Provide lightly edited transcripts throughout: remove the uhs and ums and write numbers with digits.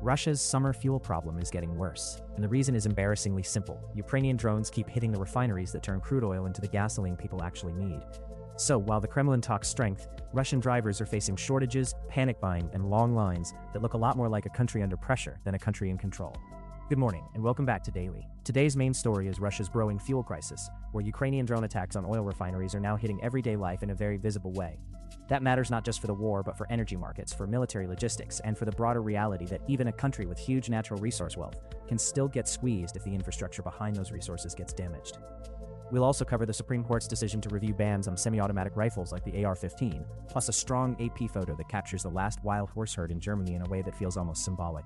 Russia's summer fuel problem is getting worse, and the reason is embarrassingly simple. Ukrainian drones keep hitting the refineries that turn crude oil into the gasoline people actually need. So, while the Kremlin talks strength, Russian drivers are facing shortages, panic buying, and long lines that look a lot more like a country under pressure than a country in control. Good morning, and welcome back to Daily. Today's main story is Russia's growing fuel crisis, where Ukrainian drone attacks on oil refineries are now hitting everyday life in a very visible way. That matters not just for the war, but for energy markets, for military logistics, and for the broader reality that even a country with huge natural resource wealth can still get squeezed if the infrastructure behind those resources gets damaged. We'll also cover the Supreme Court's decision to review bans on semi-automatic rifles like the AR-15, plus a strong AP photo that captures the last wild horse herd in Germany in a way that feels almost symbolic.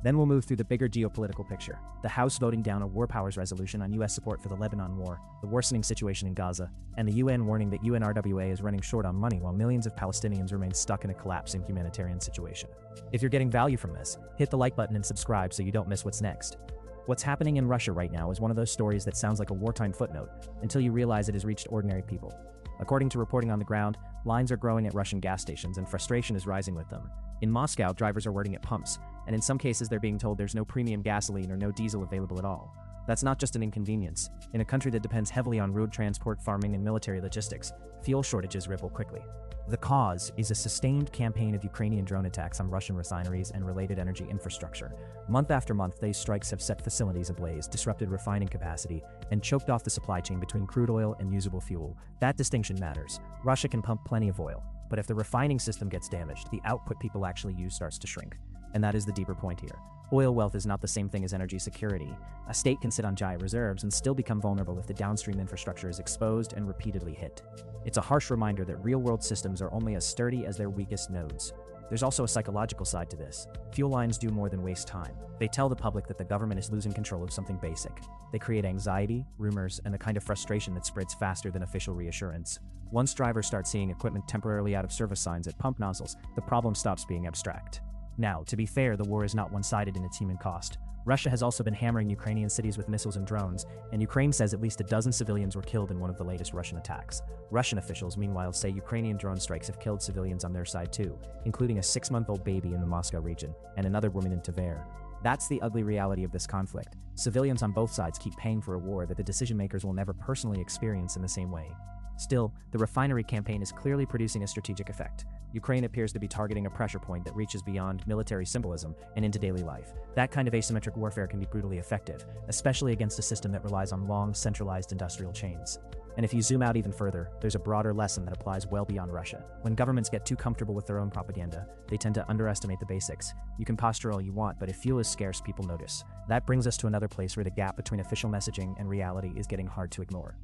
Then we'll move through the bigger geopolitical picture, the House voting down a War Powers resolution on U.S. support for the Lebanon War, the worsening situation in Gaza, and the UN warning that UNRWA is running short on money while millions of Palestinians remain stuck in a collapsing humanitarian situation. If you're getting value from this, hit the like button and subscribe so you don't miss what's next. What's happening in Russia right now is one of those stories that sounds like a wartime footnote until you realize it has reached ordinary people. According to reporting on the ground, lines are growing at Russian gas stations and frustration is rising with them. In Moscow, drivers are waiting at pumps, and in some cases they're being told there's no premium gasoline or no diesel available at all. That's not just an inconvenience. In a country that depends heavily on road transport, farming, and military logistics, fuel shortages ripple quickly. The cause is a sustained campaign of Ukrainian drone attacks on Russian refineries and related energy infrastructure. Month after month, these strikes have set facilities ablaze, disrupted refining capacity, and choked off the supply chain between crude oil and usable fuel. That distinction matters. Russia can pump plenty of oil, but if the refining system gets damaged, the output people actually use starts to shrink. And that is the deeper point here. Oil wealth is not the same thing as energy security. A state can sit on giant reserves and still become vulnerable if the downstream infrastructure is exposed and repeatedly hit. It's a harsh reminder that real-world systems are only as sturdy as their weakest nodes. There's also a psychological side to this. Fuel lines do more than waste time. They tell the public that the government is losing control of something basic. They create anxiety, rumors, and the kind of frustration that spreads faster than official reassurance. Once drivers start seeing equipment temporarily out of service signs at pump nozzles, the problem stops being abstract. Now, to be fair, the war is not one-sided in its human cost. Russia has also been hammering Ukrainian cities with missiles and drones, and Ukraine says at least a dozen civilians were killed in one of the latest Russian attacks. Russian officials, meanwhile, say Ukrainian drone strikes have killed civilians on their side too, including a 6-month-old baby in the Moscow region and another woman in Tver. That's the ugly reality of this conflict. Civilians on both sides keep paying for a war that the decision-makers will never personally experience in the same way. Still, the refinery campaign is clearly producing a strategic effect. Ukraine appears to be targeting a pressure point that reaches beyond military symbolism and into daily life. That kind of asymmetric warfare can be brutally effective, especially against a system that relies on long, centralized industrial chains. And if you zoom out even further, there's a broader lesson that applies well beyond Russia. When governments get too comfortable with their own propaganda, they tend to underestimate the basics. You can posture all you want, but if fuel is scarce, people notice. That brings us to another place where the gap between official messaging and reality is getting hard to ignore.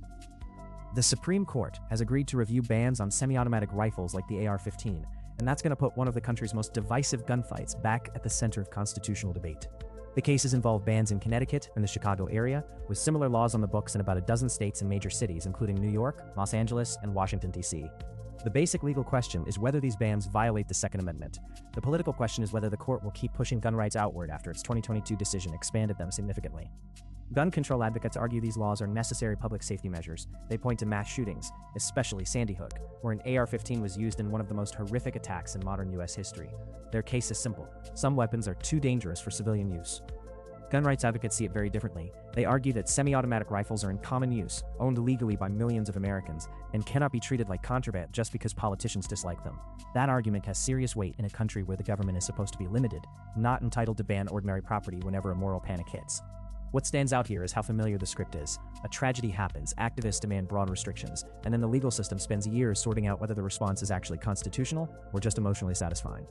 The Supreme Court has agreed to review bans on semi-automatic rifles like the AR-15, and that's going to put one of the country's most divisive gunfights back at the center of constitutional debate. The cases involve bans in Connecticut and the Chicago area, with similar laws on the books in about a dozen states and major cities, including New York, Los Angeles, and Washington, D.C. The basic legal question is whether these bans violate the Second Amendment. The political question is whether the court will keep pushing gun rights outward after its 2022 decision expanded them significantly. Gun control advocates argue these laws are necessary public safety measures. They point to mass shootings, especially Sandy Hook, where an AR-15 was used in one of the most horrific attacks in modern U.S. history. Their case is simple. Some weapons are too dangerous for civilian use. Gun rights advocates see it very differently. They argue that semi-automatic rifles are in common use, owned legally by millions of Americans, and cannot be treated like contraband just because politicians dislike them. That argument has serious weight in a country where the government is supposed to be limited, not entitled to ban ordinary property whenever a moral panic hits. What stands out here is how familiar the script is. A tragedy happens, activists demand broad restrictions, and then the legal system spends years sorting out whether the response is actually constitutional or just emotionally satisfying.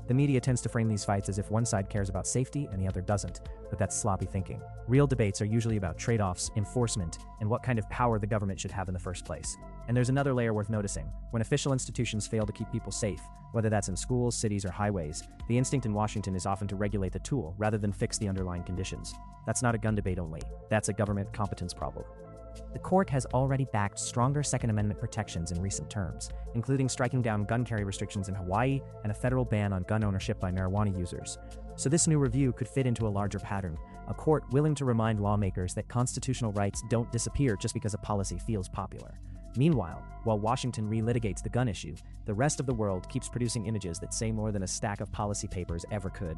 The media tends to frame these fights as if one side cares about safety and the other doesn't, but that's sloppy thinking. Real debates are usually about trade-offs, enforcement, and what kind of power the government should have in the first place. And there's another layer worth noticing. When official institutions fail to keep people safe, whether that's in schools, cities, or highways, the instinct in Washington is often to regulate the tool rather than fix the underlying conditions. That's not a gun debate only. That's a government competence problem. The court has already backed stronger Second Amendment protections in recent terms, including striking down gun carry restrictions in Hawaii and a federal ban on gun ownership by marijuana users. So this new review could fit into a larger pattern, a court willing to remind lawmakers that constitutional rights don't disappear just because a policy feels popular. Meanwhile, while Washington relitigates the gun issue, the rest of the world keeps producing images that say more than a stack of policy papers ever could.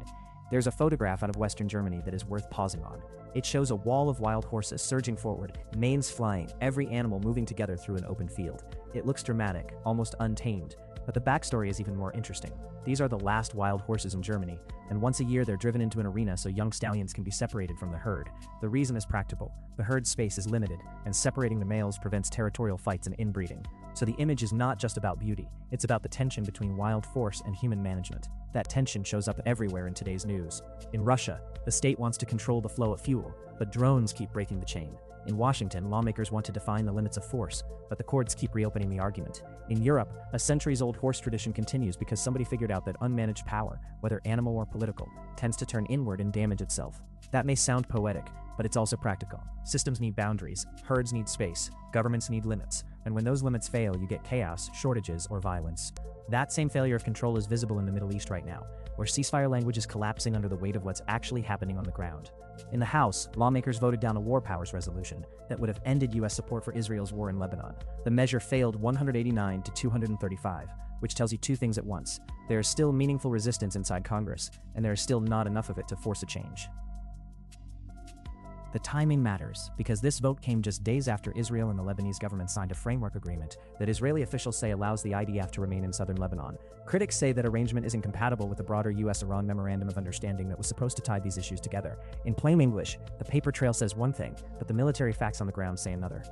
There's a photograph out of Western Germany that is worth pausing on. It shows a wall of wild horses surging forward, manes flying, every animal moving together through an open field. It looks dramatic, almost untamed, but the backstory is even more interesting. These are the last wild horses in Germany, and once a year they're driven into an arena so young stallions can be separated from the herd. The reason is practical. The herd space is limited, and separating the males prevents territorial fights and inbreeding. So the image is not just about beauty, it's about the tension between wild force and human management. That tension shows up everywhere in today's news. In Russia, the state wants to control the flow of fuel, but drones keep breaking the chain. In Washington, lawmakers want to define the limits of force, but the courts keep reopening the argument. In Europe, a centuries-old horse tradition continues because somebody figured out that unmanaged power, whether animal or political, tends to turn inward and damage itself. That may sound poetic, but it's also practical. Systems need boundaries, herds need space, governments need limits, and when those limits fail, you get chaos, shortages, or violence. That same failure of control is visible in the Middle East right now, where ceasefire language is collapsing under the weight of what's actually happening on the ground. In the House, lawmakers voted down a War Powers resolution that would have ended U.S. support for Israel's war in Lebanon. The measure failed 189 to 235, which tells you two things at once. There is still meaningful resistance inside Congress, and there is still not enough of it to force a change. The timing matters, because this vote came just days after Israel and the Lebanese government signed a framework agreement that Israeli officials say allows the IDF to remain in southern Lebanon. Critics say that arrangement is incompatible with the broader US-Iran Memorandum of Understanding that was supposed to tie these issues together. In plain English, the paper trail says one thing, but the military facts on the ground say another.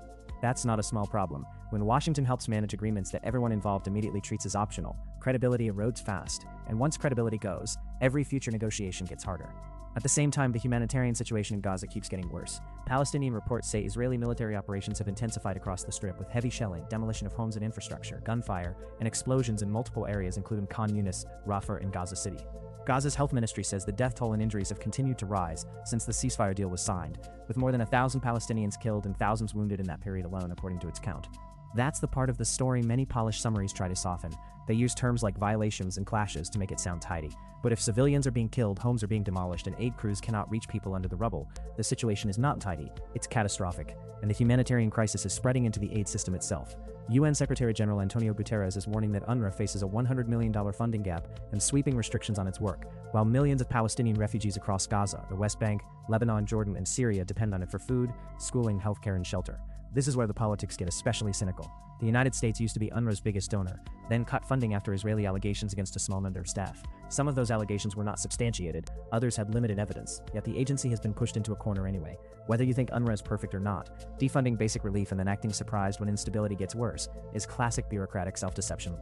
That's not a small problem. When Washington helps manage agreements that everyone involved immediately treats as optional, credibility erodes fast, and once credibility goes, every future negotiation gets harder. At the same time, the humanitarian situation in Gaza keeps getting worse. Palestinian reports say Israeli military operations have intensified across the Strip with heavy shelling, demolition of homes and infrastructure, gunfire, and explosions in multiple areas including Khan Yunis, Rafah, and Gaza City. Gaza's health ministry says the death toll and injuries have continued to rise since the ceasefire deal was signed, with more than 1,000 Palestinians killed and thousands wounded in that period alone, according to its count. That's the part of the story many polished summaries try to soften. They use terms like violations and clashes to make it sound tidy. But if civilians are being killed, homes are being demolished, and aid crews cannot reach people under the rubble, the situation is not tidy, it's catastrophic, and the humanitarian crisis is spreading into the aid system itself. UN Secretary General Antonio Guterres is warning that UNRWA faces a $100 million funding gap and sweeping restrictions on its work, while millions of Palestinian refugees across Gaza, the West Bank, Lebanon, Jordan, and Syria depend on it for food, schooling, healthcare, and shelter. This is where the politics get especially cynical. The United States used to be UNRWA's biggest donor, then cut funding after Israeli allegations against a small number of staff. Some of those allegations were not substantiated, others had limited evidence, yet the agency has been pushed into a corner anyway. Whether you think UNRWA is perfect or not, defunding basic relief and then acting surprised when instability gets worse is classic bureaucratic self-deception.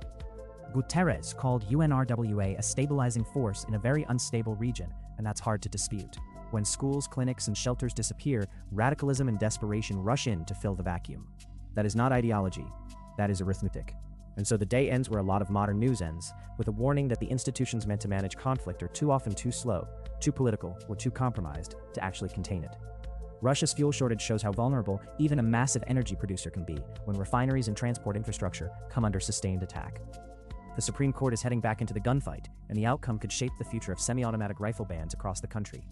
Guterres called UNRWA a stabilizing force in a very unstable region, and that's hard to dispute. When schools, clinics, and shelters disappear, radicalism and desperation rush in to fill the vacuum. That is not ideology, that is arithmetic. And so the day ends where a lot of modern news ends, with a warning that the institutions meant to manage conflict are too often too slow, too political, or too compromised to actually contain it. Russia's fuel shortage shows how vulnerable even a massive energy producer can be when refineries and transport infrastructure come under sustained attack. The Supreme Court is heading back into the gunfight, and the outcome could shape the future of semi-automatic rifle bans across the country.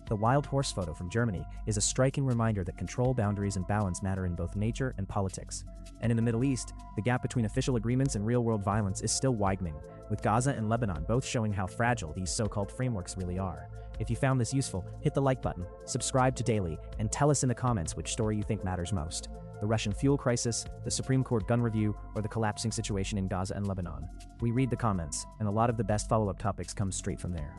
The wild horse photo from Germany is a striking reminder that control, boundaries, and balance matter in both nature and politics. And in the Middle East, the gap between official agreements and real-world violence is still widening, with Gaza and Lebanon both showing how fragile these so-called frameworks really are. If you found this useful, hit the like button, subscribe to Daily, and tell us in the comments which story you think matters most: the Russian fuel crisis, the Supreme Court gun review, or the collapsing situation in Gaza and Lebanon. We read the comments, and a lot of the best follow-up topics come straight from there.